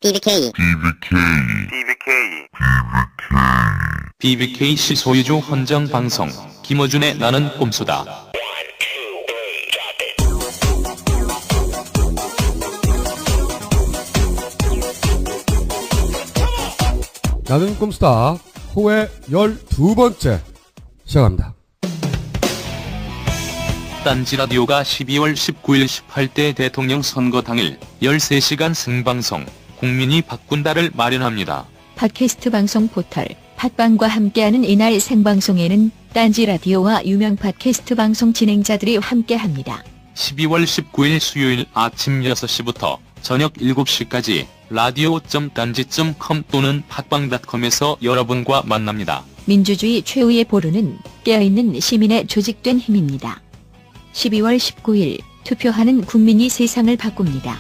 BBK BBKC 소유주 헌정 방송 김어준의 나는 꼼수다. 나는 꼼수다 호의 12번째 시작합니다. 딴지라디오가 12월 19일 18대 대통령 선거 당일 13시간 생방송 국민이 바꾼다를 마련합니다. 팟캐스트 방송 포털 팟빵과 함께하는 이날 생방송에는 딴지라디오와 유명 팟캐스트 방송 진행자들이 함께합니다. 12월 19일 수요일 아침 6시부터 저녁 7시까지 radio.딴지.com 또는 팟빵.com에서 여러분과 만납니다. 민주주의 최후의 보루는 깨어있는 시민의 조직된 힘입니다. 12월 19일 투표하는 국민이 세상을 바꿉니다.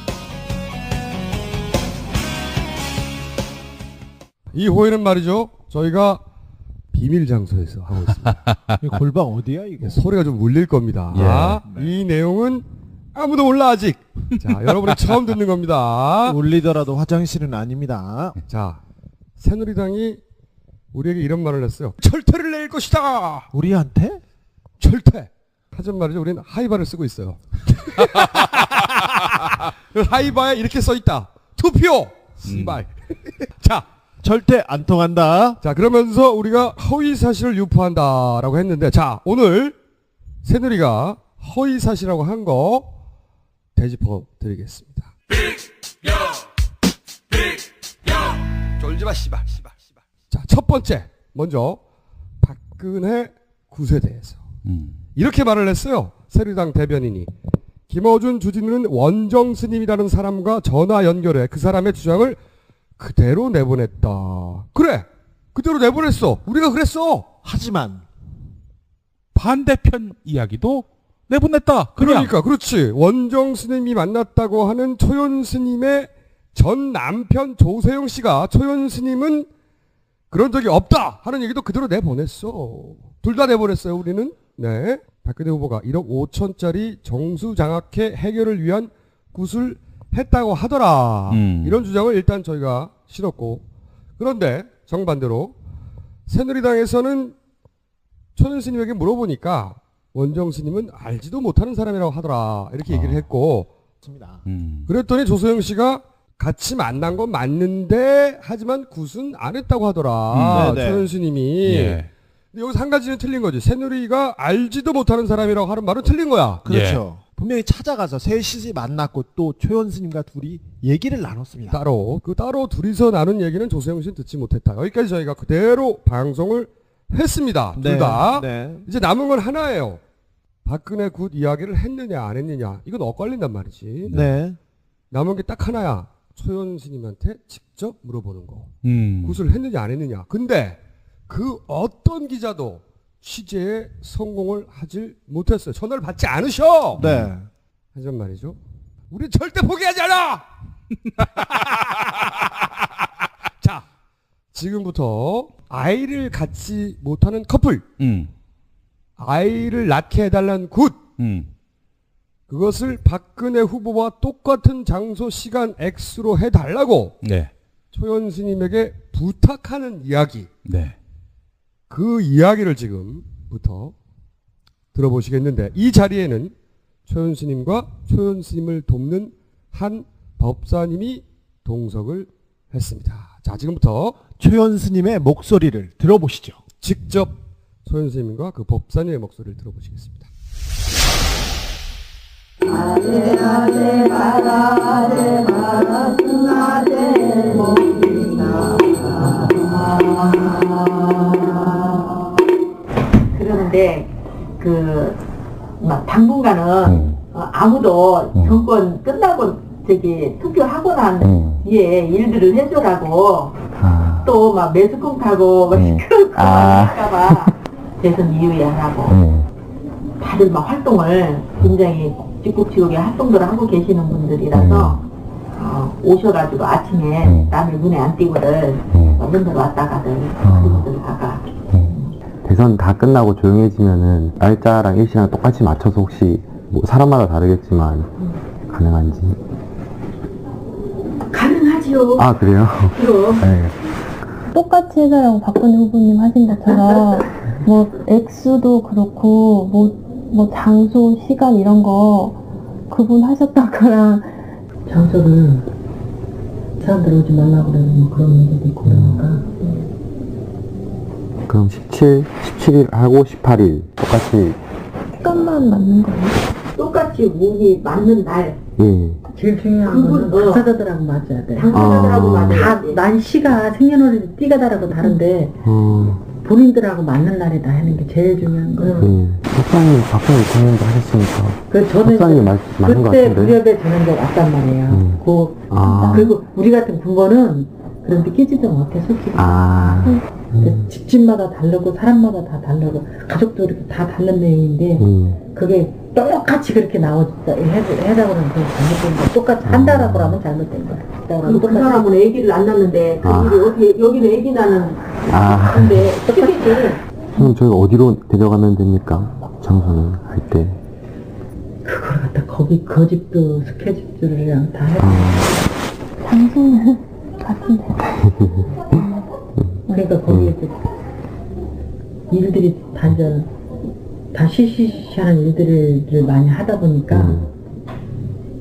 이 호에는 말이죠, 저희가 비밀 장소에서 하고 있습니다. 이 골방 어디야 이거? 소리가 좀 울릴 겁니다. 예. 이 내용은 아무도 몰라 아직. 자, 여러분이 처음 듣는 겁니다. 울리더라도 화장실은 아닙니다. 자, 새누리당이 우리에게 이런 말을 했어요. 철퇴를 낼 것이다. 우리한테? 철퇴. 하지만 말이죠, 우리는 하이바를 쓰고 있어요. 하이바에 이렇게 써 있다. 투표. 씨발. 자, 절대 안 통한다. 자, 그러면서 우리가 허위 사실을 유포한다라고 했는데, 자, 오늘 새누리가 허위 사실이라고 한 거 되짚어 드리겠습니다. 쫄지마 씨발. 자, 첫 번째 먼저 박근혜 굿에 대해서 이렇게 말을 했어요. 새누리당 대변인이 김어준 주진우는 원정 스님이라는 사람과 전화 연결해 그 사람의 주장을 그대로 내보냈다. 그래, 그대로 내보냈어. 우리가 그랬어. 하지만 반대편 이야기도 내보냈다. 그러니까 그렇지. 원정 스님이 만났다고 하는 초연 스님의 전 남편 조세영 씨가 초연 스님은 그런 적이 없다 하는 얘기도 그대로 내보냈어. 둘 다 내보냈어요. 우리는. 네, 박근혜 후보가 1억 5천짜리 정수장학회 해결을 위한 굿을 했다고 하더라. 이런 주장을 일단 저희가 실었고, 그런데 정반대로 새누리당에서는 초연 스님에게 물어보니까 원정 스님은 알지도 못하는 사람이라고 하더라. 이렇게 얘기를 했고, 맞습니다. 그랬더니 조소영 씨가 같이 만난 건 맞는데 하지만 굿은 안 했다고 하더라. 네네. 초연 스님이. 예. 근데 여기서 한 가지는 틀린 거지. 새누리가 알지도 못하는 사람이라고 하는 말은 틀린 거야. 그렇죠. 분명히 찾아가서 셋이 만났고 또 최현 스님과 둘이 얘기를 나눴습니다. 따로 둘이서 나눈 얘기는 조세영 씨는 듣지 못했다. 여기까지 저희가 그대로 방송을 했습니다. 둘 다. 네. 이제 남은 건 하나예요. 박근혜 굿 이야기를 했느냐 안 했느냐. 이건 엇갈린단 말이지. 네. 남은 게 딱 하나야. 초연 스님한테 직접 물어보는 거. 음. 굿을 했느냐 안 했느냐. 근데 그 어떤 기자도 취재에 성공을 하질 못했어요. 전화를 받지 않으셔. 네. 하지만 말이죠, 우리 절대 포기하지 않아. 자, 지금부터 아이를 갖지 못하는 커플, 아이를 낳게 해달라는 굿, 그것을 박근혜 후보와 똑같은 장소, 시간, 액수로 해달라고 네. 초연 스님에게 부탁하는 이야기, 네. 그 이야기를 지금부터 들어보시겠는데, 이 자리에는 초연 스님과 초연 스님을 돕는 한 법사님이 동석을 했습니다. 자, 지금부터 최현 스님의 목소리를 들어보시죠. 직접 초연 스님과 그 법사님의 목소리를 들어보시겠습니다. 그러는데 막 당분간은 아무도 정권 끝나고 투표하고 난 뒤에 일들을 해주라고 또 막 매스컴 타고 막 시끄럽고 할까봐 대선 이후에 하라고 다들 막 활동을 굉장히 집국지국의 활동들을 하고 계시는 분들이라서 오셔가지고 아침에 남의 눈에 안 띄고들 어른들 왔다 가들 그분들 다가 대선 다 끝나고 조용해지면은 날짜랑 일시랑 똑같이 맞춰서 혹시 뭐 사람마다 다르겠지만 가능한지? 가능하지. 그렇지요. 아, 그래요? 그럼. 네. 똑같이 해달라고 박근혜 후보님 하신 것처럼 뭐 액수도 그렇고 뭐 장소, 시간 이런 거 구분하셨던 거랑 장소를 사람들 오지 말라고 그러는 뭐 그런 문제도 있고 그러니까. 그럼 17일하고 18일 똑같이, 시간만 맞는 거예요? 똑같이 운이 맞는 날. 예. 제일 중요한 거는 당사자들하고 맞아야 돼. 당사자들하고 맞아야 돼. 난 시가 생년월일이 띠가 다르고 다른데 본인들하고 맞는 날이다 하는 게 제일 중요한 거예요. 예. 박사님, 박사님 공연도 하셨으니까. 그 저는 박사님 이제 맞는 것 그때 같은데. 무렵에 저는 이제 왔단 말이에요. 그리고 우리 같은 군번은 그런데 끼지도 못해 솔직히. 집집마다 다르고 사람마다 다 다르고 가족도 이렇게 다 다른 내용인데 그게 똑같이 그렇게 해다보는 건 잘못된 거야. 똑같이 한다라고 하면 잘못된 거야. 그 사람은 아기를 안 낳는데 그 일이 어떻게 여기는 아기 낳는 근데 특이지. 그럼 저희가 어디로 데려가면 됩니까? 장소는 할 때. 그걸 갖다 거기 그 집도 스케줄이랑 다 해. 장소는 같은데. 그러니까 거기에 일들이 다 시시시하는 일들을 많이 하다 보니까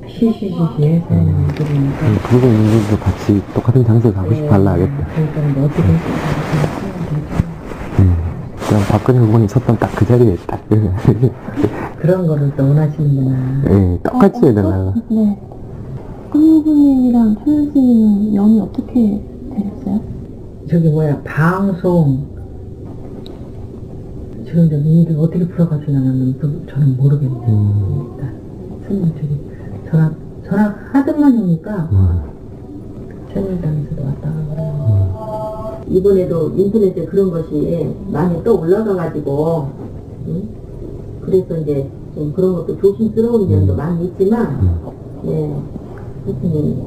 시시시시 해서 하는 일들이니까. 그러고 있는 분들도 같이 똑같은 장소에 가고 싶어 할라 하겠다. 그러니까 뭐 어떻게 하면 되죠. 그냥 박근혜 후보님 섰던 딱 그 자리에 딱. 그런 거를 또 원하시는구나. 예, 똑같이 해야 되나. 네. 박근혜 후보님이랑 최현수님은 연이 어떻게 되셨어요? 저기 방송 지금 이제 일을 어떻게 풀어가시려면 저는 모르겠네요. 일단 스님 저기 전화 하던만 오니까 새누리당에서도 왔다가 그래요. 이번에도 인터넷에 그런 것이 많이 또 올라가가지고 그래서 이제 좀 그런 것도 조심스러운 면도 많이 있지만 하여튼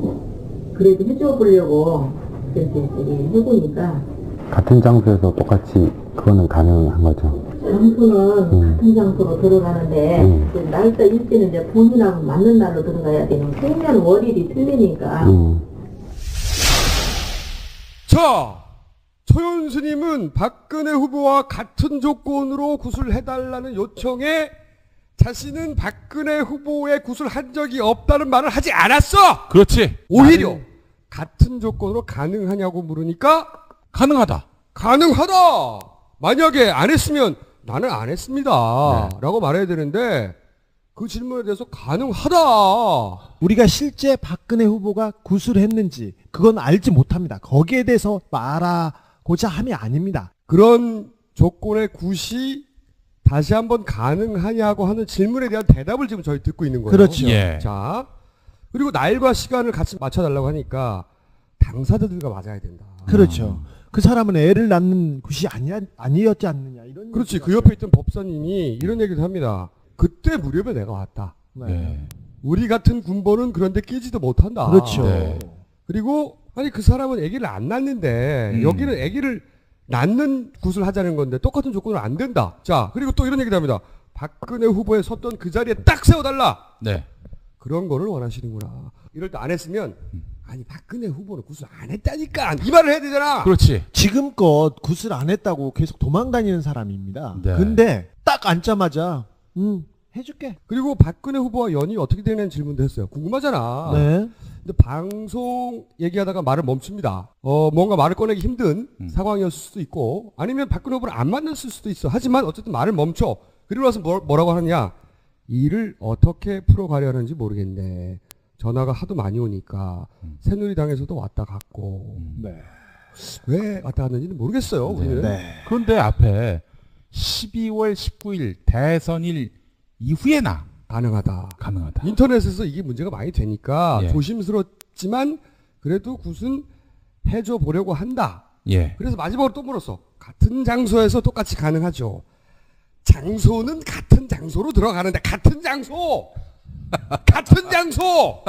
그래도 해줘 보려고 그렇게 해보니까 같은 장소에서 똑같이 그거는 가능한 거죠. 장소는 같은 장소로 들어가는데 이제 날짜 일지는 이제 본인하고 맞는 날로 들어가야 되는 생년월일이 틀리니까. 자, 초연스님은 박근혜 후보와 같은 조건으로 구술해달라는 요청에 자신은 박근혜 후보의 구술한 적이 없다는 말을 하지 않았어. 그렇지. 오히려 같은 조건으로 가능하냐고 물으니까 가능하다. 가능하다. 만약에 안 했으면 나는 안 했습니다. 라고 말해야 되는데 그 질문에 대해서 가능하다. 우리가 실제 박근혜 후보가 구술했는지 그건 알지 못합니다. 거기에 대해서 말하고자 함이 아닙니다. 그런 조건의 굿이 다시 한번 가능하냐고 하는 질문에 대한 대답을 지금 저희 듣고 있는 거예요. 그렇죠. 예. 자, 그리고 날과 시간을 같이 맞춰달라고 하니까 당사자들과 맞아야 된다. 그렇죠. 그 사람은 애를 낳는 굿이 아니었지 않느냐 이런. 그렇지. 그 옆에 있던 법사님이 이런 얘기도 합니다. 그때 무렵에 내가 왔다. 네. 우리 같은 군번은 그런데 끼지도 못한다. 그렇죠. 네. 그리고 아니 그 사람은 아기를 안 낳는데 여기는 아기를 낳는 굿을 하자는 건데 똑같은 조건으로 안 된다. 자, 그리고 또 이런 얘기도 합니다. 박근혜 후보에 섰던 그 자리에 딱 세워달라. 네. 그런 거를 원하시는구나. 이럴 때 안 했으면 아니 박근혜 후보는 굿을 안 했다니까 이 말을 해야 되잖아. 그렇지. 지금껏 굿을 안 했다고 계속 도망다니는 사람입니다. 네. 근데 딱 앉자마자 해줄게. 그리고 박근혜 후보와 연이 어떻게 되는 질문도 했어요. 궁금하잖아. 네. 근데 방송 얘기하다가 말을 멈춥니다. 뭔가 말을 꺼내기 힘든 상황이었을 수도 있고 아니면 박근혜 후보를 안 만났을 수도 있어. 하지만 어쨌든 말을 멈춰. 그리고 나서 뭐라고 하느냐. 일을 어떻게 풀어가려는지 모르겠네. 전화가 하도 많이 오니까 새누리당에서도 왔다 갔고 왜 왔다 갔는지는 모르겠어요. 우리는. 그런데 앞에 12월 19일 대선일 이후에나 가능하다. 인터넷에서 이게 문제가 많이 되니까 조심스럽지만 그래도 굿은 해줘 보려고 한다. 예. 그래서 마지막으로 또 물었어. 같은 장소에서 똑같이 가능하죠. 장소는 같은 장소로 들어가는데 같은 장소! 같은 장소!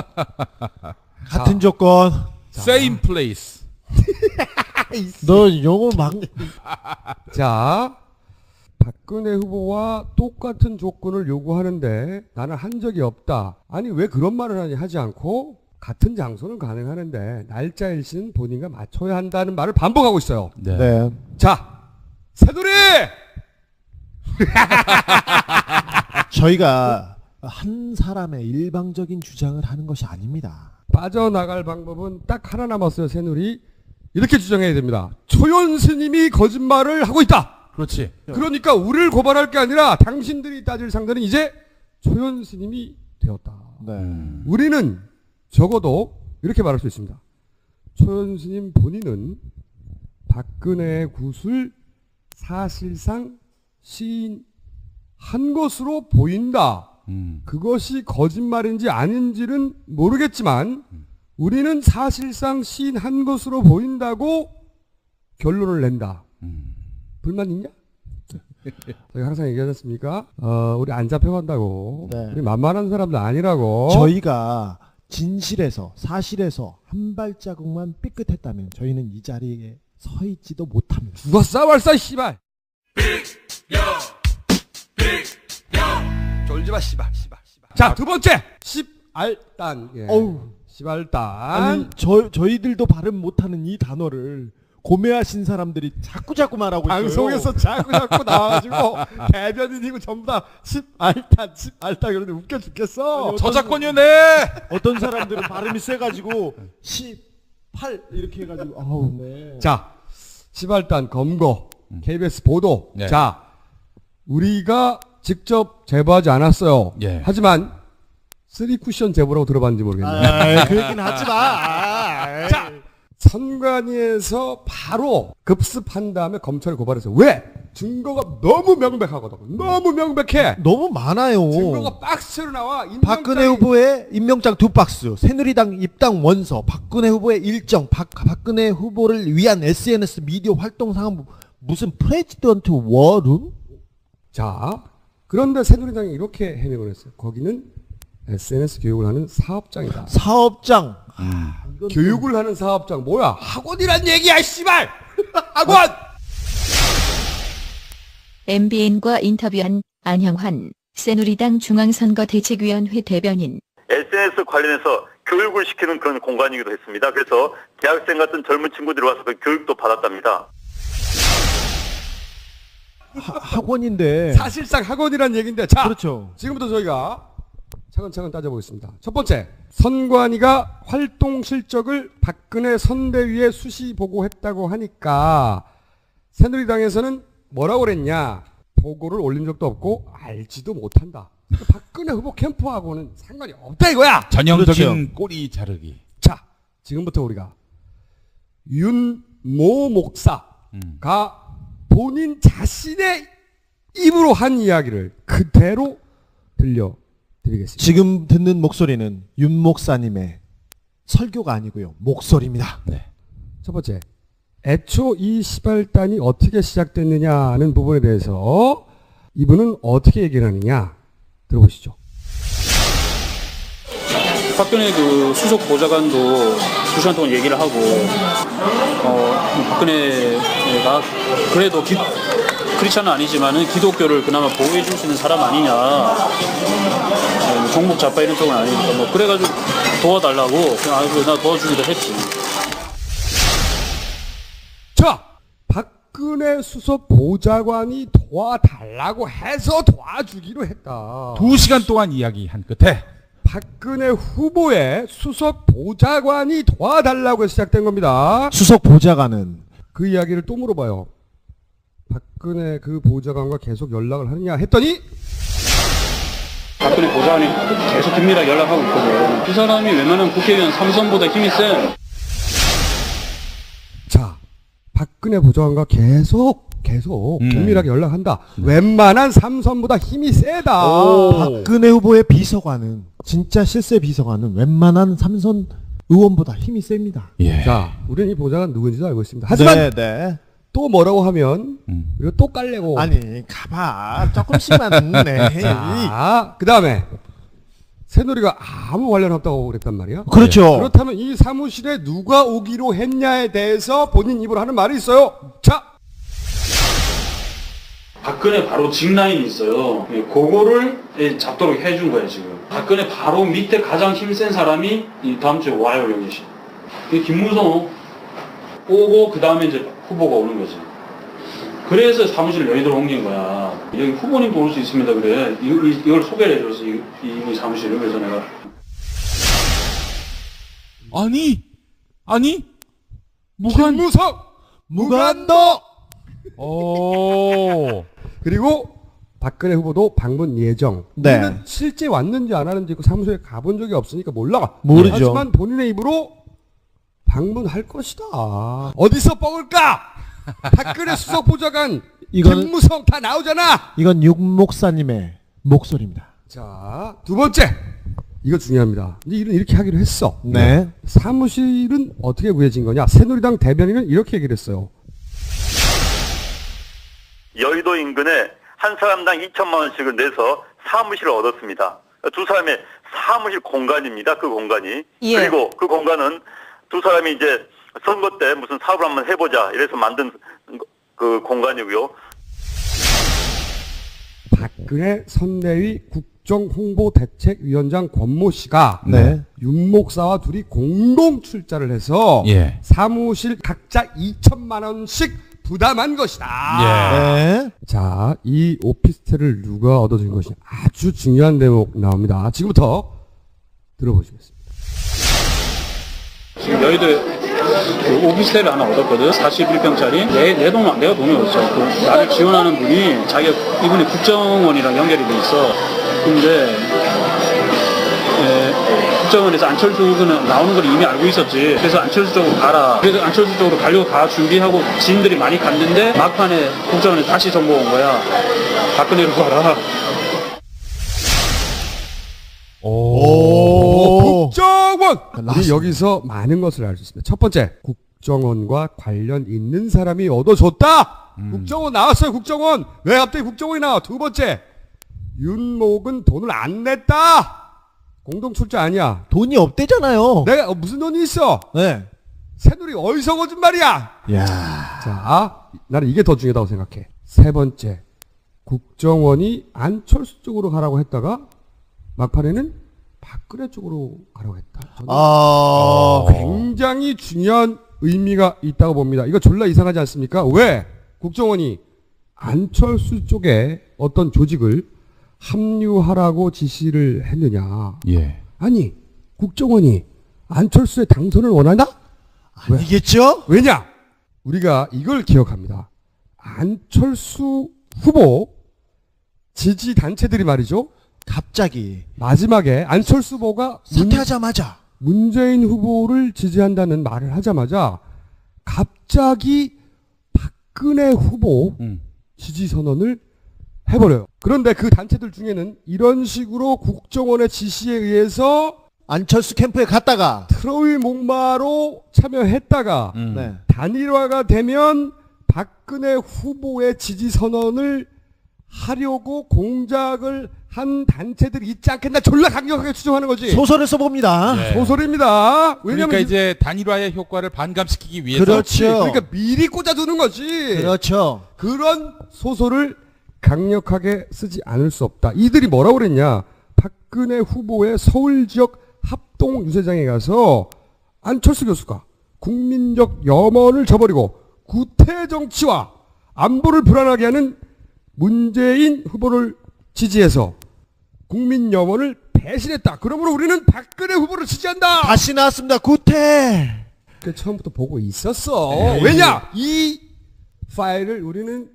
같은 조건. Same place. 너 영어 막. 자, 박근혜 후보와 똑같은 조건을 요구하는데 나는 한 적이 없다. 아니 왜 그런 말을 하지 않고 같은 장소는 가능하는데 날짜 일시는 본인과 맞춰야 한다는 말을 반복하고 있어요. 네. 네. 자, 새누리! 저희가 한 사람의 일방적인 주장을 하는 것이 아닙니다. 빠져나갈 방법은 딱 하나 남았어요, 새누리. 이렇게 주장해야 됩니다. 초연 스님이 거짓말을 하고 있다. 그렇지. 그러니까 우리를 고발할 게 아니라 당신들이 따질 상대는 이제 초연 스님이 되었다. 네. 우리는 적어도 이렇게 말할 수 있습니다. 초연 스님 본인은 박근혜의 굿을 사실상 시인한 것으로 보인다. 그것이 거짓말인지 아닌지는 모르겠지만 우리는 사실상 시인한 것으로 보인다고 결론을 낸다. 불만 있냐? 저희가 항상 얘기하지 않습니까? 우리 안 잡혀간다고. 네. 우리 만만한 사람도 아니라고. 저희가 진실에서 사실에서 한 발자국만 삐끗했다면 저희는 이 자리에 서 있지도 못합니다. 누가 싸발싸 씨발. 졸지마 씨발. 자, 두 번째 10알단. 예. 어우. 10알단. 아니 저희들도 발음 못하는 이 단어를 고매하신 사람들이 자꾸 말하고 있어요. 방송에서 자꾸 나와가지고 대변인이고 전부 다 10알단 그러는데 웃겨 죽겠어. 아니, 저작권이네. 어떤 사람들은 발음이 세가지고 18 이렇게 해가지고 아우 네. 자, 10알단 검거 KBS 보도. 네. 자, 우리가 직접 제보하지 않았어요. 예. 하지만 3쿠션 제보라고 들어봤는지 모르겠네요. 그 얘기는 하지 마. 자, 선관위에서 바로 급습한 다음에 검찰에 고발했어요. 왜? 증거가 너무 명백하거든. 너무 명백해. 너무 많아요. 증거가 박스로 나와. 박근혜 후보의 임명장 2박스, 새누리당 입당 원서, 박근혜 후보의 일정, 박근혜 후보를 위한 SNS 미디어 활동 상황, 무슨 프레지던트 워룸? 자, 그런데 새누리당이 이렇게 해명을 했어요. 거기는 SNS 교육을 하는 사업장이다. 사업장. 교육을 하는 사업장 뭐야? 학원이란 얘기야, 씨발! 학원! MBN과 인터뷰한 안형환 새누리당 중앙선거대책위원회 대변인. SNS 관련해서 교육을 시키는 그런 공간이기도 했습니다. 그래서 대학생 같은 젊은 친구들이 와서 그 교육도 받았답니다. 학원인데. 사실상 학원이란 얘기인데, 자, 그렇죠. 지금부터 저희가 차근차근 따져보겠습니다. 첫 번째, 선관위가 활동 실적을 박근혜 선대위에 수시 보고했다고 하니까 새누리당에서는 뭐라고 그랬냐? 보고를 올린 적도 없고 알지도 못한다. 박근혜 후보 캠프하고는 상관이 없다 이거야. 전형적인 그렇죠. 꼬리 자르기. 자, 지금부터 우리가 윤모 목사가 본인 자신의 입으로 한 이야기를 그대로 들려드리겠습니다. 지금 듣는 목소리는 윤 목사님의 설교가 아니고요. 목소리입니다. 네. 첫 번째, 애초 이 시발단이 어떻게 시작됐느냐는 부분에 대해서 이분은 어떻게 얘기를 하느냐 들어보시죠. 박근혜 그 수석 보좌관도 2시간 동안 얘기를 하고 박근혜가 그래도 크리스찬은 아니지만은 기독교를 그나마 보호해 줄 수 있는 사람 아니냐, 정복 좌파 이런 쪽은 아니니까 뭐 그래가지고 도와달라고 그냥 나 도와주기도 했지. 자, 박근혜 수석 보좌관이 도와달라고 해서 도와주기로 했다. 2시간 동안 이야기한 끝에 박근혜 후보의 수석 보좌관이 도와달라고 해서 시작된 겁니다. 수석 보좌관은 그 이야기를 또 물어봐요. 박근혜 그 보좌관과 계속 연락을 하느냐 했더니 박근혜 보좌관이 계속 긴밀하게 연락하고 있거든. 그 사람이 웬만한 국회의원 삼선보다 힘이 센. 자, 박근혜 보좌관과 계속 긴밀하게 연락한다. 웬만한 삼선보다 힘이 세다. 박근혜 후보의 비서관은, 진짜 실세 비서관은 웬만한 삼선 의원보다 힘이 셉니다. 예. 자, 우리는 이 보좌관 누군지도 알고 있습니다. 하지만 네. 또 뭐라고 하면 우리가 또 깔래고. 아니 가봐 조금씩만 네. 자, 그 다음에 새누리가 아무 관련 없다고 그랬단 말이야. 그렇죠. 그렇다면 이 사무실에 누가 오기로 했냐에 대해서 본인 입으로 하는 말이 있어요. 자, 박근혜 바로 직라인이 있어요. 그거를 잡도록 해준 거예요 지금. 박근혜 바로 밑에 가장 힘센 사람이 이 다음 주에 와요, 여기. 이 김무성 오고 그 다음에 이제 후보가 오는 거지. 그래서 사무실 여의도로 옮긴 거야. 여기 후보님도 올 수 있습니다. 그래. 이걸 소개를 해줬어. 이 사무실을. 그래서 내가. 아니 김무성 무간도. 오. 그리고 박근혜 후보도 방문 예정. 네. 우리는 실제 왔는지 안 왔는지 그 사무소에 가본 적이 없으니까 몰라. 모르죠. 하지만 본인의 입으로 방문할 것이다. 어디서 뻥을까? 박근혜 수석보좌관 김무성 다 나오잖아. 이건 육 목사님의 목소리입니다. 자, 두 번째. 이거 중요합니다. 이제 일은 이렇게 하기로 했어. 네. 사무실은 어떻게 구해진 거냐? 새누리당 대변인은 이렇게 얘기를 했어요. 여의도 인근에 한 사람당 2천만 원씩을 내서 사무실을 얻었습니다. 두 사람의 사무실 공간입니다. 그 공간이. 예. 그리고 그 공간은 두 사람이 이제 선거 때 무슨 사업을 한번 해보자 이래서 만든 그 공간이고요. 박근혜 선대위 국정홍보대책위원장 권모 씨가 네. 윤 목사와 둘이 공동 출자를 해서 예. 사무실 각자 2천만 원씩 부담한 것이다. 네. 자, 이 오피스텔을 누가 얻어준 것이냐. 아주 중요한 대목 나옵니다. 지금부터 들어보시겠습니다. 지금 여의도에 그 오피스텔을 하나 얻었거든. 41평짜리. 내가 돈을 얻었어. 그 나를 지원하는 분이 이분이 국정원이랑 연결이 돼 있어. 근데 국정원에서 안철수 그는 나오는 걸 이미 알고 있었지. 그래서 안철수 쪽으로 가라. 그래서 안철수 쪽으로 가려고 다 준비하고 지인들이 많이 갔는데 막판에 국정원에 다시 정보가 온 거야. 박근혜로 가라. 오, 국정원! 우리 여기서 많은 것을 알 수 있습니다. 첫 번째, 국정원과 관련 있는 사람이 얻어줬다! 국정원 나왔어요, 국정원! 왜 갑자기 국정원이 나와? 두 번째, 윤목은 돈을 안 냈다! 공동 출자 아니야. 돈이 없대잖아요. 내가 무슨 돈이 있어? 네. 새누리 어디서 거짓말이야? 야. 자, 나는 이게 더 중요하다고 생각해. 세 번째, 국정원이 안철수 쪽으로 가라고 했다가 막판에는 박근혜 쪽으로 가라고 했다. 굉장히 중요한 의미가 있다고 봅니다. 이거 졸라 이상하지 않습니까? 왜 국정원이 안철수 쪽에 어떤 조직을 합류하라고 지시를 했느냐? 예. 아니, 국정원이 안철수의 당선을 원하나? 아니겠죠? 왜냐? 우리가 이걸 기억합니다. 안철수 후보 지지 단체들이 말이죠. 갑자기 마지막에 안철수 후보가 사퇴하자마자 문재인 후보를 지지한다는 말을 하자마자 갑자기 박근혜 후보 지지 선언을 해버려요. 그런데 그 단체들 중에는 이런 식으로 국정원의 지시에 의해서 안철수 캠프에 갔다가 트로이 목마로 참여했다가 네. 단일화가 되면 박근혜 후보의 지지 선언을 하려고 공작을 한 단체들이 있지 않겠나 졸라 강력하게 추정하는 거지. 소설을 써봅니다. 네. 소설입니다. 왜냐면 그러니까 이제 단일화의 효과를 반감시키기 위해서. 그렇죠. 그러니까 미리 꽂아두는 거지. 그렇죠. 그런 소설을 강력하게 쓰지 않을 수 없다. 이들이 뭐라고 그랬냐. 박근혜 후보의 서울 지역 합동 유세장에 가서 안철수 교수가 국민적 염원을 저버리고 구태 정치와 안보를 불안하게 하는 문재인 후보를 지지해서 국민 염원을 배신했다. 그러므로 우리는 박근혜 후보를 지지한다. 다시 나왔습니다. 구태. 처음부터 보고 있었어. 왜냐? 이 파일을 우리는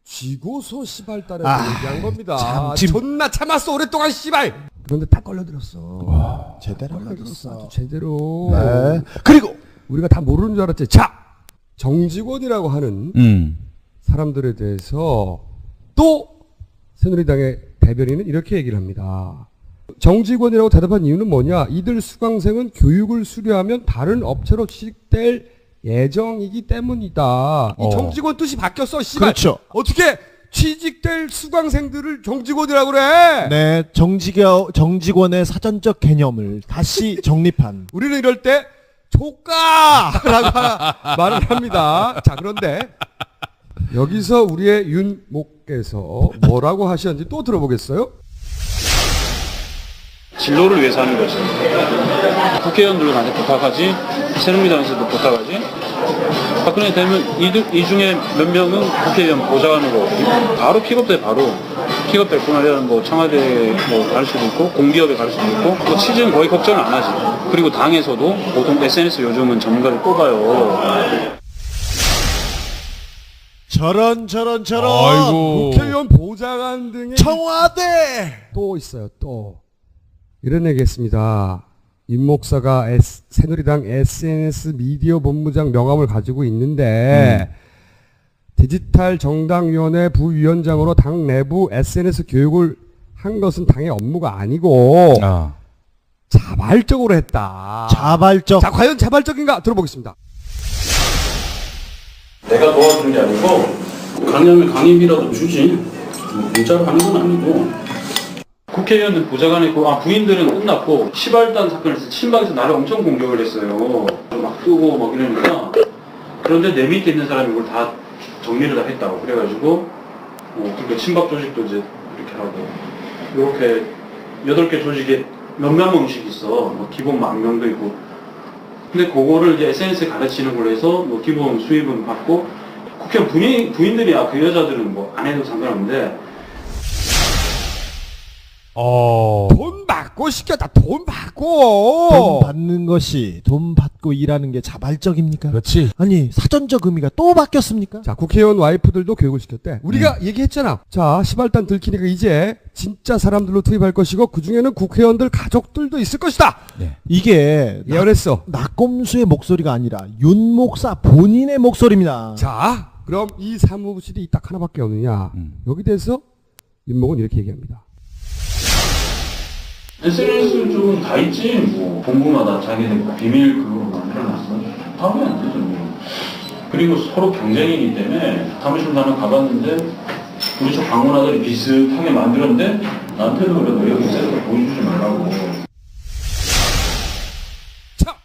쥐고서 씨발 따라서 얘기한 겁니다. 존나 참았어 오랫동안 씨발. 그런데 다 걸려들었어. 제대로 걸려들었어. 아주 제대로. 네. 그리고 우리가 다 모르는 줄 알았지. 자, 정직원이라고 하는 사람들에 대해서 또 새누리당의 대변인은 이렇게 얘기를 합니다. 정직원이라고 대답한 이유는 뭐냐? 이들 수강생은 교육을 수료하면 다른 업체로 취직될 예정이기 때문이다. 이 정직원 뜻이 바뀌었어. 씨발. 그렇죠. 어떻게 취직될 수강생들을 정직원이라고 그래? 네, 정직원의 사전적 개념을 다시 정립한. 우리는 이럴 때 조까라고 말을 합니다. 자, 그런데 여기서 우리의 윤목께서 뭐라고 하셨는지 또 들어보겠어요? 진로를 위해서 하는 거지. 국회의원들도 나한테 부탁하지, 새누리당에서도 부탁하지. 박근혜 되면 이 중에 몇 명은 국회의원 보좌관으로 바로 픽업돼 바로 픽업될 뿐아니라 뭐 청와대 갈 수도 있고 공기업에 갈 수도 있고 또 취직은 거의 걱정을 안 하지. 그리고 당에서도 보통 SNS 요즘은 전문가를 뽑아요. 저런 아이고. 국회의원 보좌관 등의 청와대 또 있어요. 또 이런 얘기했습니다. 윤 목사가 새누리당 SNS 미디어 본부장 명함을 가지고 있는데 디지털 정당위원회 부위원장으로 당 내부 SNS 교육을 한 것은 당의 업무가 아니고 자발적으로 했다. 자발적. 자, 과연 자발적인가 들어보겠습니다. 내가 도와주는 게 아니고 강의하면 강의비라도 주지. 문자로 하는 건 아니고. 국회의원들 보좌관에 있고 부인들은 끝났고 시발단 사건을 해서 친박에서 나를 엄청 공격을 했어요. 막 뜨고 막 이러니까. 그런데 내 밑에 있는 사람이 이걸 다 정리를 다 했다고. 그래가지고 그러니까 친박 조직도 이제 이렇게 하고 이렇게 8개 조직에 몇몇 명씩 있어. 뭐 기본 10,000명도 있고. 근데 그거를 이제 SNS에 가르치는 걸로 해서 뭐 기본 수입은 받고 국회의원 부인들이야. 그 여자들은 뭐 안 해도 상관없는데 돈 받고 시켰다. 돈 받고. 돈 받는 것이 돈 받고 일하는 게 자발적입니까? 그렇지. 아니 사전적 의미가 또 바뀌었습니까? 자, 국회의원 와이프들도 교육을 시켰대. 우리가 얘기했잖아. 자, 시발단 들키니까 이제 진짜 사람들로 투입할 것이고 그 중에는 국회의원들 가족들도 있을 것이다. 네. 이게 예언했어. 낙검수의 목소리가 아니라 윤 목사 본인의 목소리입니다. 자, 그럼 이 사무실이 딱 하나밖에 없느냐. 여기 대해서 윤목은 이렇게 얘기합니다. SNS 쪽은 다 있지. 뭐 본부마다 자기네 비밀 그룹으로 만들어놨어. 답이 안 되죠. 뭐. 그리고 서로 경쟁이기 때문에 사무실도 하나 가봤는데 우리 쪽 방문하더니 비슷하게 만들었는데 나한테도 그래 너 여기 있어서 보여주지 말라고. 자,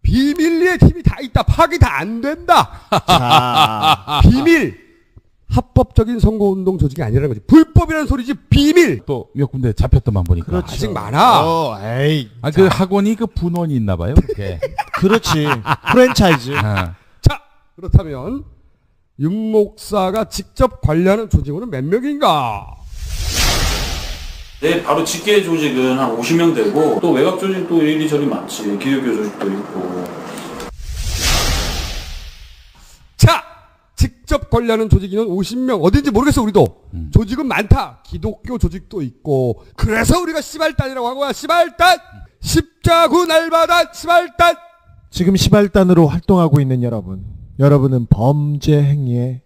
비밀리에 팀이 다 있다. 파악이 다 안 된다. 자, 비밀. 합법적인 선거운동 조직이 아니라는 거지. 불법이라는 소리지. 비밀. 또 몇 군데 잡혔더만 보니까. 그렇죠. 아직 많아. 에이. 그 학원이 그 분원이 있나 봐요. 그렇게. 그렇지. 프랜차이즈. 자, 그렇다면 윤 목사가 직접 관리하는 조직원은 몇 명인가? 네, 바로 직계 조직은 한 50명 되고 또 외곽 조직도 이리저리 많지. 기독교 조직도 있고. 자, 직접 관리하는 조직인은 50명. 어딘지 모르겠어, 우리도. 조직은 많다. 기독교 조직도 있고. 그래서 우리가 시발단이라고 한 거야. 시발단! 십자구 날마다 시발단! 지금 시발단으로 활동하고 있는 여러분은 범죄 행위에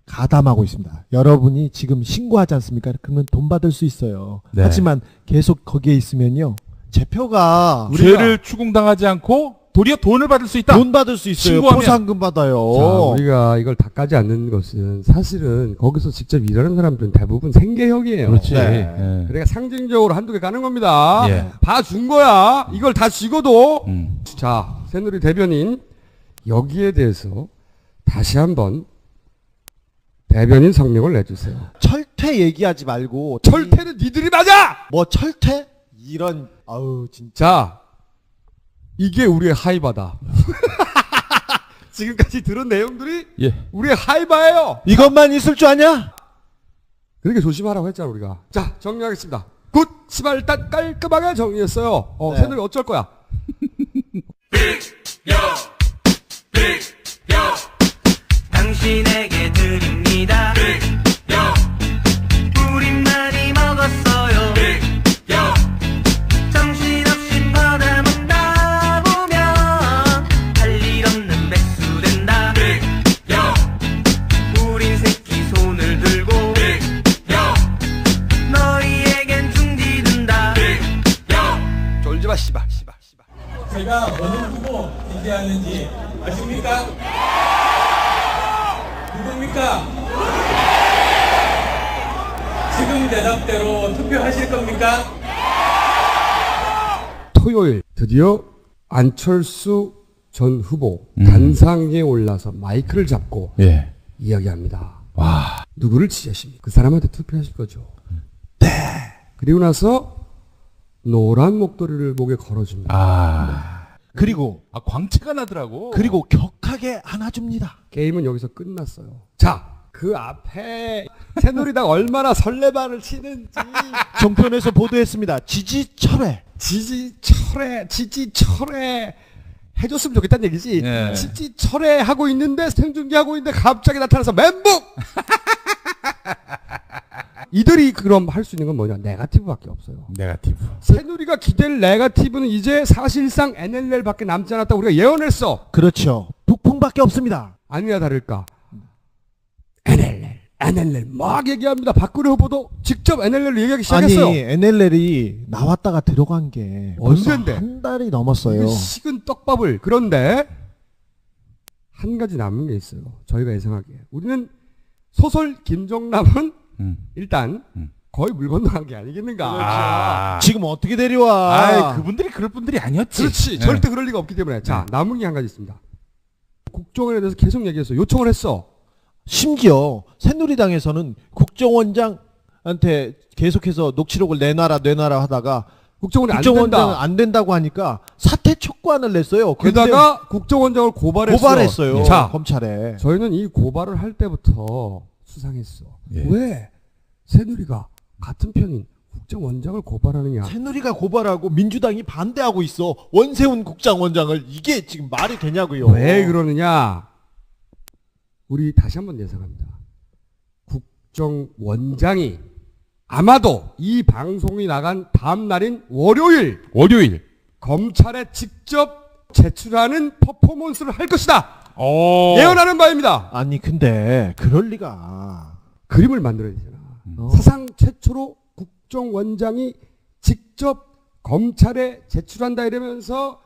가담하고 있습니다. 여러분이 지금 신고하지 않습니까? 그러면 돈 받을 수 있어요. 네. 하지만 계속 거기에 있으면요. 제표가 죄를 추궁당하지 않고 도리어 돈을 받을 수 있다. 돈 받을 수 있어요. 신고하면. 포상금 받아요. 자, 우리가 이걸 다 까지 않는 것은 사실은 거기서 직접 일하는 사람들은 대부분 생계형이에요. 그렇지. 네. 예. 그러니까 상징적으로 한두 개 까는 겁니다. 예. 다 준 거야. 이걸 다 쥐고도. 음. 자, 새누리 대변인 여기에 대해서 다시 한번 대변인 성명을 내주세요. 철퇴 얘기하지 말고 철퇴는 니들이 맞아! 뭐 철퇴? 이런 아우 진짜. 자, 이게 우리의 하이바다. 지금까지 들은 내용들이 예. 우리의 하이바예요. 이것만 있을 줄 아냐? 그렇게 조심하라고 했잖아 우리가. 자, 정리하겠습니다. 굿! 시발단 깔끔하게 정리했어요. 네. 새누리 어쩔 거야? 당신에게 드립니다. 우린 많이 먹었어요. 정신없이 받아먹다 보면 할 일 없는 백수 된다. 우린 새끼 손을 들고 너희에겐 중지 든다. 졸지마 씨발. 제가 어느 후보 지지하는지 아십니까? 누굽니까? 지금 대답대로 투표하실 겁니까? 토요일 드디어 안철수 전 후보 단상에 올라서 마이크를 잡고 예. 이야기합니다. 와. 누구를 지지하십니까? 그 사람한테 투표하실 거죠. 네. 그리고 나서 노란 목도리를 목에 걸어줍니다. 그리고 광채가 나더라고. 그리고 격하게 안아줍니다. 게임은 여기서 끝났어요. 자, 그 앞에 새누리당 얼마나 설레발을 치는지 정편에서 보도했습니다. 지지철회. 지지철회 해줬으면 좋겠다는 얘기지. 예. 지지철회 하고 있는데 생중계 하고 있는데 갑자기 나타나서 멘붕. 이들이 그럼 할 수 있는 건 뭐냐? 네거티브밖에 없어요. 네거티브. 새누리가 기댈 네거티브는 이제 사실상 NLL밖에 남지 않았다고 우리가 예언했어. 그렇죠. 북풍밖에 없습니다. 아니나 다를까. NLL 막 얘기합니다. 박근혜 후보도 직접 NLL을 얘기하기 시작했어요. 아니 NLL이 나왔다가 들어간 게 벌써 언젠데? 한 달이 넘었어요. 이거 식은 떡밥을. 그런데 한 가지 남은 게 있어요. 저희가 예상하기에. 우리는 소설 김정남은 일단 거의 물 건너간 게 아니겠는가. 지금 어떻게 데려와? 그분들이 그럴 분들이 아니었지. 그렇지. 절대 그럴 리가 없기 때문에. 자, 남은 게 한 가지 있습니다. 국정원에 대해서 계속 얘기했어. 요청을 했어. 심지어 새누리당에서는 국정원장한테 계속해서 녹취록을 내놔라 하다가 국정원장은 안 된다고 하니까 사퇴 촉구안을 냈어요. 게다가 국정원장을 고발했어요. 자, 검찰에. 저희는 이 고발을 할 때부터 수상했어. 예. 왜 새누리가 같은 편인 국정원장을 고발하느냐. 새누리가 고발하고 민주당이 반대하고 있어. 원세훈 국정원장을. 이게 지금 말이 되냐고요. 왜 그러느냐. 우리 다시 한번 예상합니다. 국정원장이 아마도 이 방송이 나간 다음 날인 월요일 검찰에 직접 제출하는 퍼포먼스를 할 것이다. 예언하는 바입니다. 아니 근데 그럴 리가. 그림을 만들어야 되잖아. 사상 최초로 국정원장이 직접 검찰에 제출한다 이러면서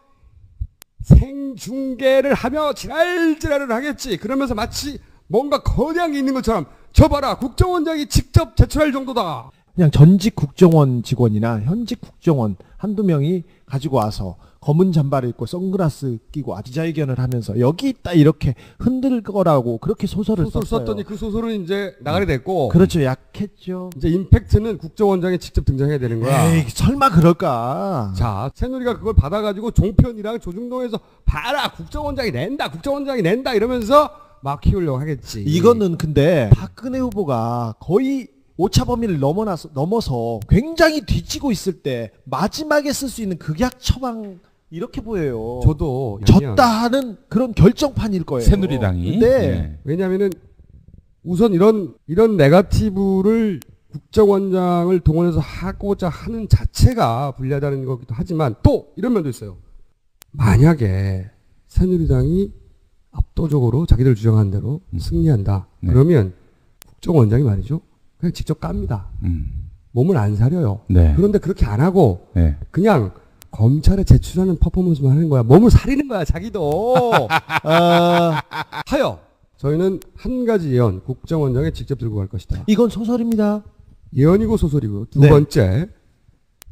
생중계를 하며 지랄지랄을 하겠지. 그러면서 마치 뭔가 거대한 게 있는 것처럼 저 봐라 국정원장이 직접 제출할 정도다. 그냥 전직 국정원 직원이나 현직 국정원 한두 명이 가지고 와서 검은 잠바를 입고 선글라스 끼고 기자회견을 하면서 여기 있다 이렇게 흔들 거라고 그렇게 소설을 썼더니 그 소설은 이제 나가게 됐고. 그렇죠. 약했죠. 이제 임팩트는 국정원장이 직접 등장해야 되는 거야. 에이 설마 그럴까. 자, 새누리가 그걸 받아가지고 종편이랑 조중동에서 봐라 국정원장이 낸다 이러면서 막 키우려고 하겠지. 이거는 근데 박근혜 후보가 거의 오차 범위를 넘어서 굉장히 뒤지고 있을 때 마지막에 쓸 수 있는 극약 처방 이렇게 보여요. 저도 졌다 하는 그런 결정판일 거예요. 새누리당이. 네. 왜냐하면은 우선 이런 네거티브를 국정원장을 동원해서 하고자 하는 자체가 불리하다는 거기도 하지만 또 이런 면도 있어요. 만약에 새누리당이 압도적으로 자기들 주장한 대로 승리한다. 그러면 국정원장이 말이죠. 그냥 직접 깝니다. 몸을 안 사려요. 네. 그런데 그렇게 안 하고 네. 그냥 검찰에 제출하는 퍼포먼스만 하는 거야. 몸을 사리는 거야, 자기도. 하여 저희는 한 가지 예언, 국정원장에 직접 들고 갈 것이다. 이건 소설입니다. 예언이고 소설이고. 두 네. 번째,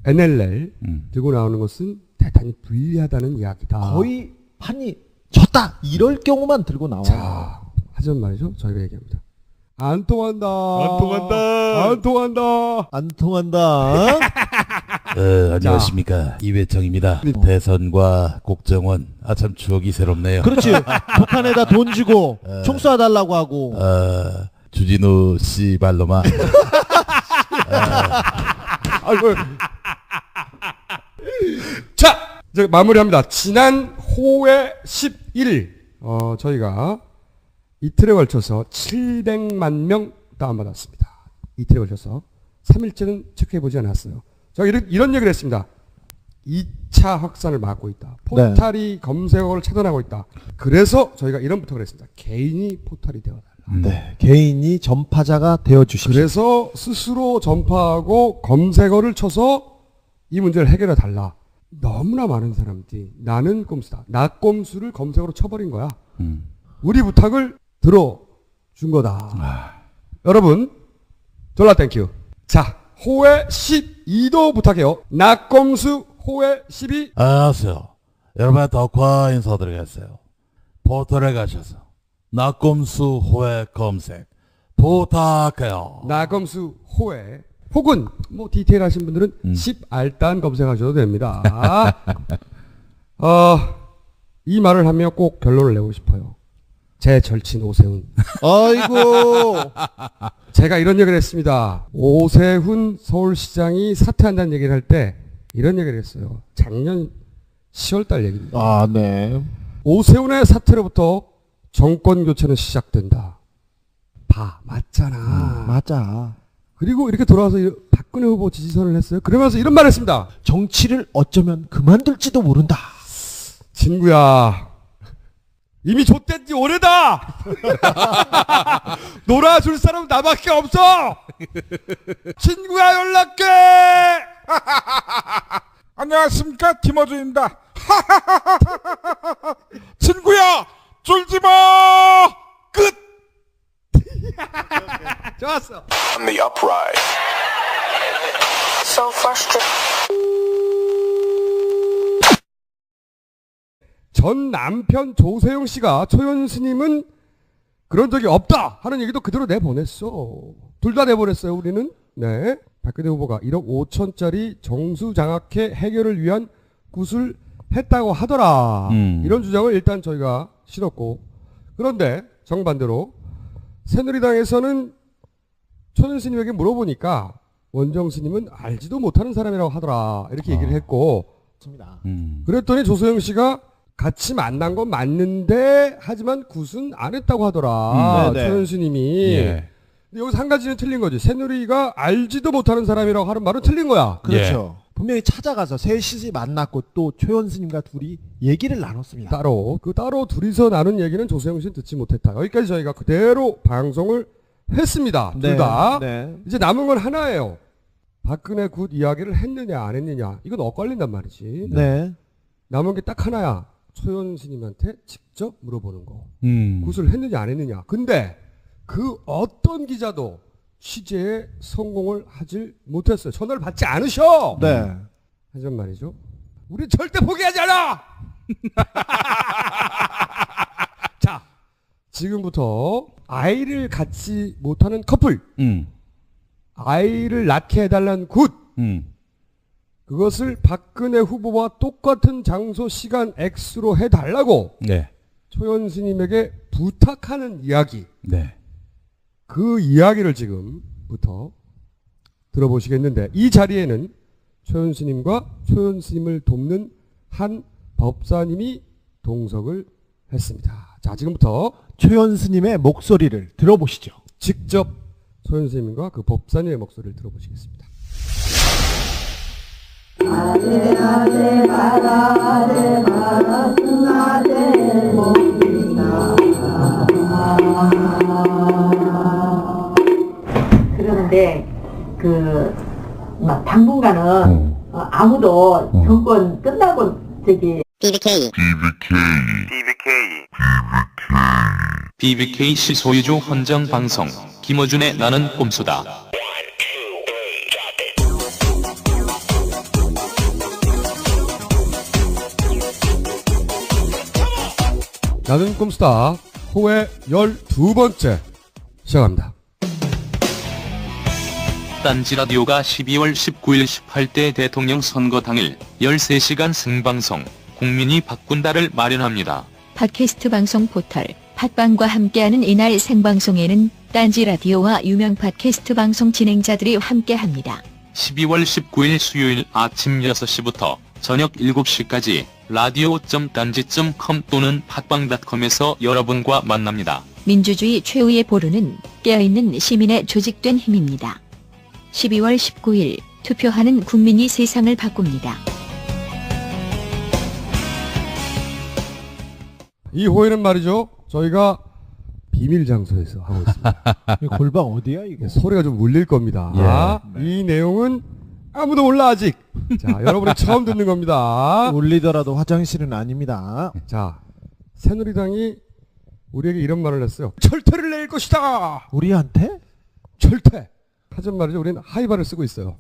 NLL 들고 나오는 것은 대단히 불리하다는 이야기다. 거의 판이 졌다 이럴 경우만 들고 나와요. 자, 하지만 말이죠. 저희가 얘기합니다. 안 통한다. 안녕하십니까. 이회창입니다. 대선과 국정원. 참 추억이 새롭네요. 그렇지. 북한에다 돈 주고 총 쏴달라고 하고. 주진우 씨 발로만. 아이고. 자, 이제 마무리합니다. 지난 5월 11일 저희가 이틀에 걸쳐서 700만 명 다운받았습니다. 이틀에 걸쳐서 3일째는 체크해보지 않았어요. 제가 이런 얘기를 했습니다. 2차 확산을 막고 있다. 포탈이 검색어를 차단하고 있다. 그래서 저희가 이런 부탁을 했습니다. 개인이 포탈이 되어달라. 네, 개인이 전파자가 되어주십시오. 그래서 스스로 전파하고 검색어를 쳐서 이 문제를 해결해 달라. 너무나 많은 사람들이 나는 꼼수다. 나 꼼수를 검색어로 쳐버린 거야. 우리 부탁을 들어준 거다. 여러분, 졸라 땡큐. 자, 호회 12도 부탁해요. 나 꼼수 호회 12. 안녕하세요. 여러분 덕화 인사드리겠어요. 포털에 가셔서 나꼼수 호회 검색 부탁해요. 나검수 호회 혹은 뭐 디테일하신 분들은 10알단 검색하셔도 됩니다. 이 말을 하며 꼭 결론을 내고 싶어요. 제 절친 오세훈. 아이고. 제가 이런 얘기를 했습니다. 오세훈 서울시장이 사퇴한다는 얘기를 할 때 이런 얘기를 했어요. 작년 10월달 얘기입니다. 아, 네. 오세훈의 사퇴로부터 정권 교체는 시작된다. 맞잖아. 맞아. 그리고 이렇게 돌아와서 박근혜 후보 지지선을 했어요. 그러면서 이런 말을 했습니다. 정치를 어쩌면 그만둘지도 모른다. 친구야, 이미 좆된 지 오래다. 놀아줄 사람은 나밖에 없어. 친구야, 연락해. 안녕하십니까, 김어준입니다. 친구야, 쫄지마. 끝. 좋았어. On the upright. So frustrated. 전 남편 조세용 씨가 초연 스님은 그런 적이 없다 하는 얘기도 그대로 내보냈어. 둘 다 내보냈어요, 우리는. 네. 박근혜 후보가 1억 5천짜리 정수장학회 해결을 위한 굿을 했다고 하더라. 이런 주장을 일단 저희가 실었고, 그런데 정반대로 새누리당에서는 초연 스님에게 물어보니까 원정 스님은 알지도 못하는 사람이라고 하더라. 이렇게 얘기를 했고, 그랬더니 조소영 씨가 같이 만난 건 맞는데 하지만 굿은 안 했다고 하더라. 초연 스님이. 예. 근데 여기서 한 가지는 틀린 거지. 새누리가 알지도 못하는 사람이라고 하는 말은 틀린 거야. 그렇죠. 분명히 찾아가서 셋이 만났고 또 초연 스님과 둘이 얘기를 나눴습니다. 따로 둘이서 나눈 얘기는 조세영 씨는 듣지 못했다. 여기까지 저희가 그대로 방송을 했습니다. 둘 다. 네. 이제 남은 건 하나예요. 박근혜 굿 이야기를 했느냐 안 했느냐. 이건 엇갈린단 말이지. 네. 남은 게 딱 하나야. 초연 스님한테 직접 물어보는 거. 굿을 했느냐 안 했느냐. 근데 그 어떤 기자도 취재에 성공을 하질 못했어요. 전화를 받지 않으셔. 네. 하지만 말이죠. 우리 절대 포기하지 않아. 자, 지금부터 아이를 갖지 못하는 커플, 아이를 낳게 해달라는 굿, 그것을 박근혜 후보와 똑같은 장소, 시간, 액수로 해달라고 네. 초연 스님에게 부탁하는 이야기. 네. 그 이야기를 지금부터 들어보시겠는데, 이 자리에는 초연 스님과 초연 스님을 돕는 한 법사님이 동석을 했습니다. 자, 지금부터 초연 스님의 목소리를 들어보시죠. 직접 초연 스님과 그 법사님의 목소리를 들어보시겠습니다. 그러는데 막 당분간은 아무도 정권 끝나고 BBK 시소유주 헌정 방송 김어준의 나는 꼼수다. 나는 꼼수다 호의 12번째 시작합니다. 딴지라디오가 12월 19일 18대 대통령 선거 당일 13시간 생방송 국민이 바꾼다를 마련합니다. 팟캐스트 방송 포털 팟빵과 함께하는 이날 생방송에는 딴지라디오와 유명 팟캐스트 방송 진행자들이 함께합니다. 12월 19일 수요일 아침 6시부터 저녁 7시까지 radio.딴지.com 또는 팟빵.com에서 여러분과 만납니다. 민주주의 최후의 보루는 깨어있는 시민의 조직된 힘입니다. 12월 19일 투표하는 국민이 세상을 바꿉니다. 이 호에는 말이죠, 저희가 비밀 장소에서 하고 있습니다. 골방 어디야 이거? 소리가 좀 울릴 겁니다. 예. 이 내용은 아무도 몰라 아직. 자, 여러분이 처음 듣는 겁니다. 울리더라도 화장실은 아닙니다. 자, 새누리당이 우리에게 이런 말을 했어요. 철퇴를 낼 것이다. 우리한테? 철퇴. 하지만 말이죠, 우리는 하이바를 쓰고 있어요.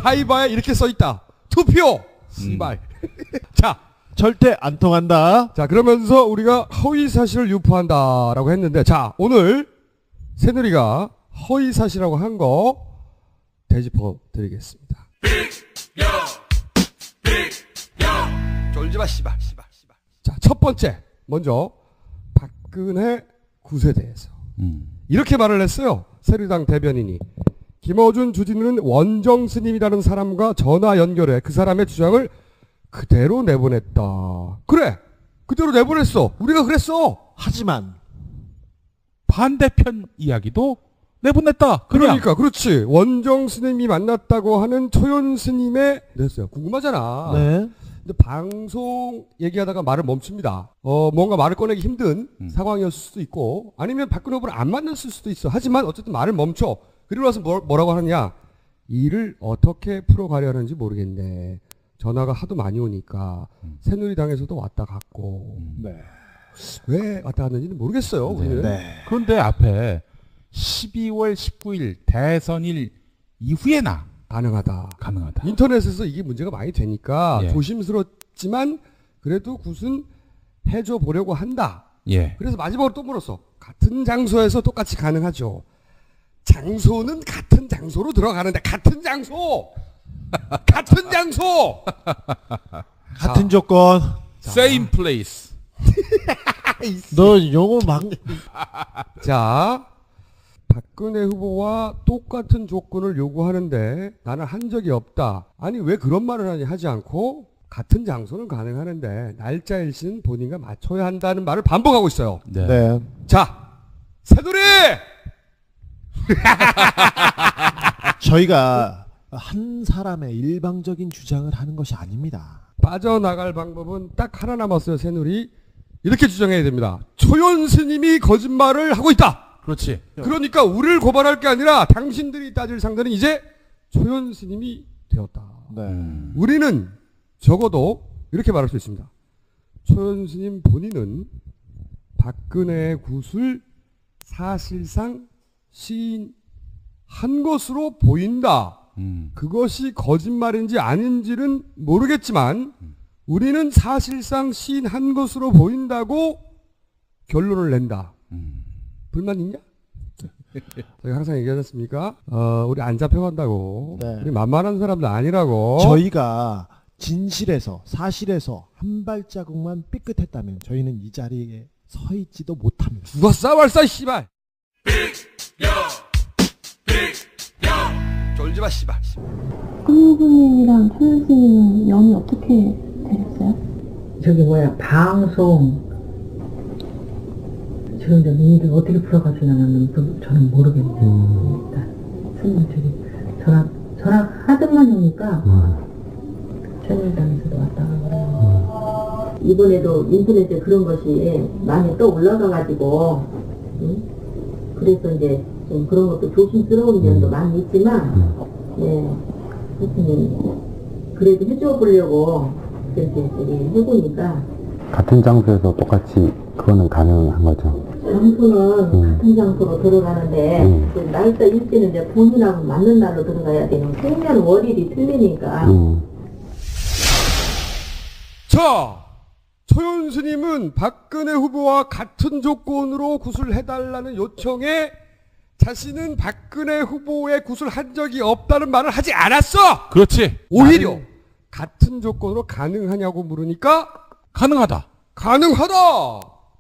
하이바에 이렇게 써 있다. 투표. 씨발. 자, 절대 안 통한다. 자, 그러면서 우리가 허위 사실을 유포한다라고 했는데, 자, 오늘 새누리가 허위사실이라고 한 거 되짚어 드리겠습니다. 쫄지마 씨발. 자, 첫 번째 먼저 박근혜 굿에 대해서 이렇게 말을 했어요. 새누리당 대변인이 김어준 주진우는 원정 스님이라는 사람과 전화 연결해 그 사람의 주장을 그대로 내보냈다. 그래, 그대로 내보냈어. 우리가 그랬어. 하지만 반대편 이야기도 내보냈다. 그냥. 그러니까 그렇지. 원정 스님이 만났다고 하는 초연 스님의 됐어요. 궁금하잖아. 네. 근데 방송 얘기하다가 말을 멈춥니다. 뭔가 말을 꺼내기 힘든 상황이었을 수도 있고 아니면 박근혜 후보를 안 만났을 수도 있어. 하지만 어쨌든 말을 멈춰. 그리고 나서 뭐라고 하느냐. 일을 어떻게 풀어가려는지 모르겠네. 전화가 하도 많이 오니까 새누리당에서도 왔다 갔고 네. 왜 왔다 갔는지는 모르겠어요. 우리는. 네. 그런데 앞에 12월 19일 대선일 이후에나 가능하다. 가능하다. 인터넷에서 이게 문제가 많이 되니까 예. 조심스럽지만 그래도 굿은 해줘 보려고 한다. 예. 그래서 마지막으로 또 물었어. 같은 장소에서 똑같이 가능하죠. 장소는 같은 장소로 들어가는데 같은 장소! 같은 장소! 같은 조건. Same place. 너 영어 막. 자, 박근혜 후보와 똑같은 조건을 요구하는데 나는 한 적이 없다. 아니 왜 그런 말을 하니 하지 않고 같은 장소는 가능하는데 날짜 일시는 본인과 맞춰야 한다는 말을 반복하고 있어요. 네. 네. 자, 새누리! 저희가 한 사람의 일방적인 주장을 하는 것이 아닙니다. 빠져나갈 방법은 딱 하나 남았어요. 새누리. 이렇게 주장해야 됩니다. 초연 스님이 거짓말을 하고 있다. 그렇지. 그러니까 우리를 고발할 게 아니라 당신들이 따질 상대는 이제 초연 스님이 되었다. 네. 우리는 적어도 이렇게 말할 수 있습니다. 초연 스님 본인은 박근혜의 굿을 사실상 시인한 것으로 보인다. 그것이 거짓말인지 아닌지는 모르겠지만 우리는 사실상 시인한 것으로 보인다고 결론을 낸다. 불만 있냐? 저희가 항상 얘기하지 않습니까? 우리 안 잡혀간다고. 네. 우리 만만한 사람도 아니라고. 저희가 진실에서 사실에서 한 발자국만 삐끗했다면 저희는 이 자리에 서 있지도 못합니다. 누가 싸발싸 씨발. 쫄지마 씨발. 강 후보님이랑 초연 스님은 연이 어떻게 되셨어요? 저기 뭐야 방송 지금 저 일을 어떻게 풀어가시려는 저는 모르겠네요. 일단 스님 저기 전화 하드만 오니까 새누리당에서도 왔다 가고 이번에도 인터넷에 그런 것이 많이 또 올라가가지고 그래서 이제 좀 그런 것도 조심스러운 면도 많이 있지만 하여튼 그래도 해줘 보려고 그렇게 해보니까 같은 장소에서 똑같이 그거는 가능한 거죠. 장소는 같은 장소로 들어가는데 그 날짜 일지는 이제 본인하고 맞는 날로 들어가야 되는 생년 월일이 틀리니까. 자, 초연 스님은 박근혜 후보와 같은 조건으로 굿을 해달라는 요청에 자신은 박근혜 후보의 굿을 한 적이 없다는 말을 하지 않았어. 그렇지. 오히려 같은 조건으로 가능하냐고 물으니까 가능하다. 가능하다.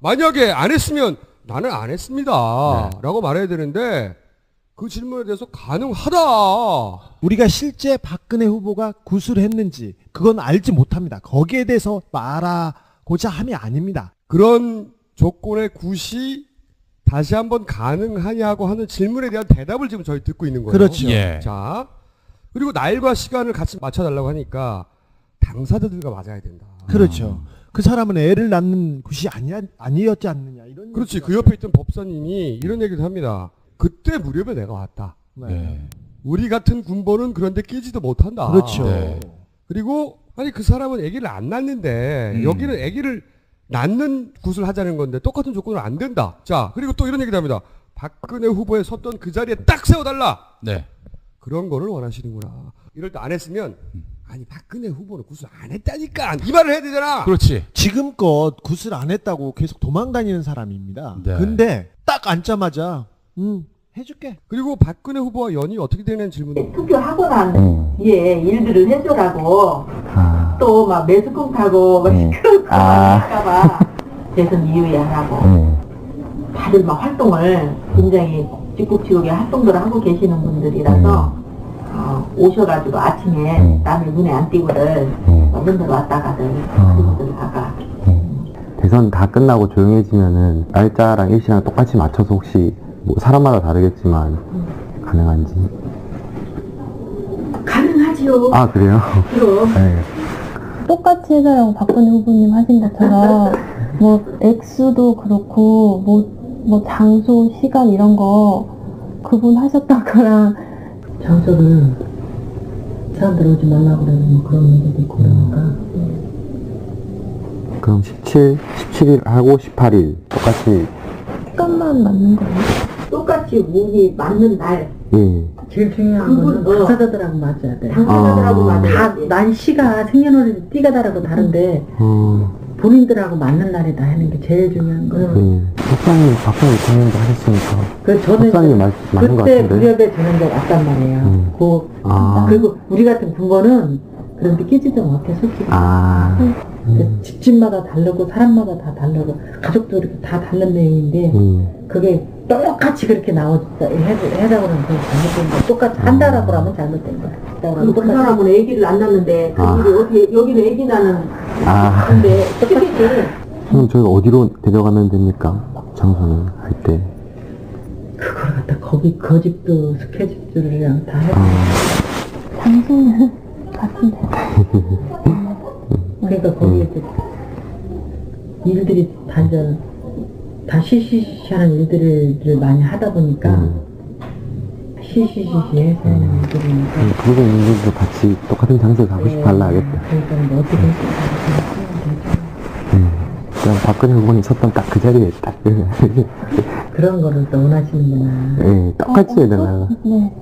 만약에 안 했으면 나는 안 했습니다. 라고 말해야 되는데 그 질문에 대해서 가능하다. 우리가 실제 박근혜 후보가 굿을 했는지 그건 알지 못합니다. 거기에 대해서 말하고자 함이 아닙니다. 그런 조건의 굿이 다시 한번 가능하냐고 하는 질문에 대한 대답을 지금 저희 듣고 있는 거예요. 그렇죠. 예. 자, 그리고 날과 시간을 같이 맞춰달라고 하니까 당사자들과 맞아야 된다. 그렇죠. 그 사람은 애를 낳는 굿이 아니었지 않느냐 이런. 그렇지. 그 옆에 있던 법사님이 이런 얘기도 합니다. 그때 무렵에 내가 왔다. 네. 우리 같은 군번은 그런데 끼지도 못한다. 그렇죠. 네. 그리고 아니 그 사람은 아기를 안 낳는데 여기는 아기를 낳는 굿을 하자는 건데 똑같은 조건은 안 된다. 자, 그리고 또 이런 얘기도 합니다. 박근혜 후보에 섰던 그 자리에 딱 세워달라. 네. 그런 거를 원하시는구나. 이럴 때 안 했으면 아니 박근혜 후보는 굿을 안 했다니까 이 말을 해야 되잖아. 그렇지. 지금껏 굿을 안 했다고 계속 도망다니는 사람입니다. 네. 근데 딱 앉자마자 해줄게. 그리고 박근혜 후보와 연이 어떻게 되는 질문을 투표하고 난 뒤에 일들을 해주라고 또 막 매스컴 타고 막 시끄럽고 할까봐 대선 이후에 하라고 다들 막 활동을 굉장히 적극적으게 활동들을 하고 계시는 분들이라서 오셔가지고 아침에 남의 눈에 안 띄고들 맨날 왔다 가들 그분들 다가 대선 다 끝나고 조용해지면은 날짜랑 일시랑 똑같이 맞춰서 혹시 뭐 사람마다 다르겠지만 가능한지. 가능하지요. 아 그래요? 그럼. 네. 똑같이 해달라고 박근혜 후보님 하신 것처럼 뭐 액수도 그렇고 뭐 장소, 시간 이런 거 구분하셨던 거랑 장소를 사람들 오지 말라고 그러는 뭐 그런 문제도 있고 그러니까 그럼 17일 하고 18일 똑같이. 시간만 맞는 거예요? 똑같이 운이 맞는 날. 예. 제일 중요한 거는 당사자들하고 맞아야 돼. 당사자들하고 맞아야 돼. 난 시가 생년월일이 띠가 다르고 다른데 본인들하고 맞는 날이다 하는 게 제일 중요한 거예요. 예. 박사님 대통령도 하셨으니까. 그 저는 박사님 맞는 것 그때 같은데. 무렵에 저는 이제 왔단 말이에요. 그리고 우리 같은 군번은 그런데 끼지도 못해 솔직히. 집집마다 다르고 사람마다 다 다르고 가족도 이렇게 다 다른 내용인데 그게 똑같이 그렇게 나오자 해자고 하면 잘못된 거야. 똑같이 한다라고 하면 잘못된 거야. 그 사람은 아기를 안 낳는데 그 일이 어떻게 여기는 아기 낳는 근데 똑같이 그럼 저희가 어디로 데려가면 됩니까? 장소는 할 때. 그걸 갖다 거기 그 집도 스케줄이랑 다 해. 장소는 같은데. 그러니까 거기에 일들이 다 시시시하는 일들을 많이 하다 보니까 시시시시 해서 하는 일들이니까. 그러고 있는 분들도 같이 똑같은 장소에 가고 싶어 할라 하겠다. 그러니까 뭐 어떻게 그냥 박근혜 후보님 섰던 딱 그 자리에 딱. 그런 거를 또 원하시는구나. 예, 똑같이 해야 되나. 네.